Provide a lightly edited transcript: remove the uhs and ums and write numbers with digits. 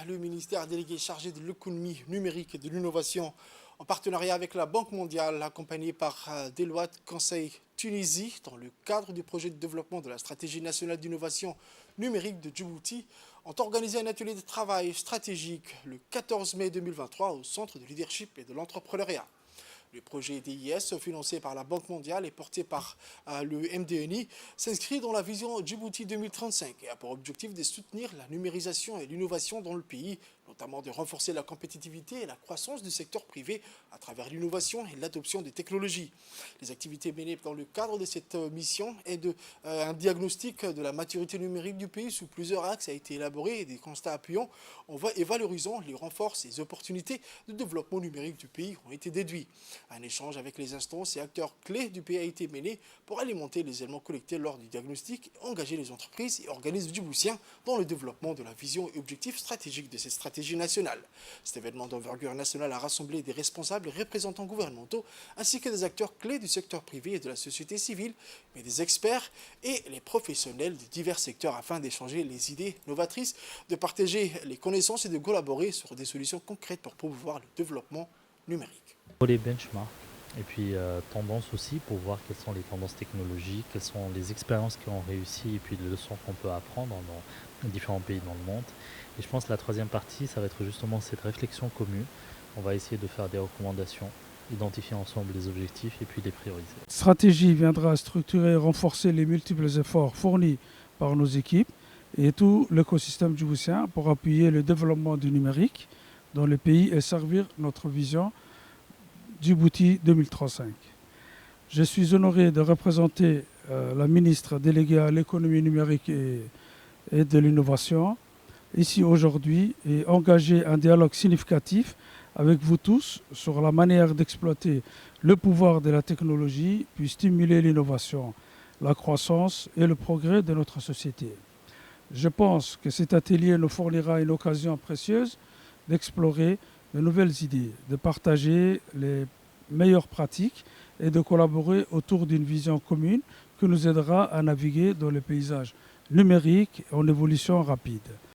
le ministère délégué chargé de l'économie numérique et de l'innovation, en partenariat avec la Banque mondiale, accompagné par Deloitte Conseil Tunisie, dans le cadre du projet de développement de la stratégie nationale d'innovation numérique de Djibouti, ont organisé un atelier de travail stratégique le 14 mai 2023 au Centre de leadership et de l'entrepreneuriat. Le projet DIS, financé par la Banque mondiale et porté par le MDNI, s'inscrit dans la vision Djibouti 2035 et a pour objectif de soutenir la numérisation et l'innovation dans le pays, notamment de renforcer la compétitivité et la croissance du secteur privé à travers l'innovation et l'adoption des technologies. Les activités menées dans le cadre de cette mission et un diagnostic de la maturité numérique du pays sous plusieurs axes a été élaboré et des constats appuyants et valorisant les renforts et les opportunités de développement numérique du pays ont été déduits. Un échange avec les instances et acteurs clés du pays a été mené pour alimenter les éléments collectés lors du diagnostic et engager les entreprises et organismes djiboutiens dans le développement de la vision et objectifs stratégiques de cette stratégie nationale. Cet événement d'envergure nationale a rassemblé des responsables et représentants gouvernementaux ainsi que des acteurs clés du secteur privé et de la société civile, mais des experts et les professionnels de divers secteurs afin d'échanger les idées novatrices, de partager les connaissances et de collaborer sur des solutions concrètes pour promouvoir le développement numérique. Pour les benchmarks et puis tendances aussi pour voir quelles sont les tendances technologiques, quelles sont les expériences qui ont réussi et puis les leçons qu'on peut apprendre dans différents pays dans le monde. Et je pense que la troisième partie, ça va être justement cette réflexion commune. On va essayer de faire des recommandations, identifier ensemble les objectifs et puis les prioriser. Cette stratégie viendra structurer et renforcer les multiples efforts fournis par nos équipes et tout l'écosystème djiboutien pour appuyer le développement du numérique dans le pays et servir notre vision Djibouti 2035. Je suis honoré de représenter la ministre déléguée à l'économie numérique et de l'innovation ici aujourd'hui et engager un dialogue significatif avec vous tous sur la manière d'exploiter le pouvoir de la technologie puis stimuler l'innovation, la croissance et le progrès de notre société. Je pense que cet atelier nous fournira une occasion précieuse d'explorer de nouvelles idées, de partager les meilleures pratiques et de collaborer autour d'une vision commune qui nous aidera à naviguer dans le paysage numérique en évolution rapide.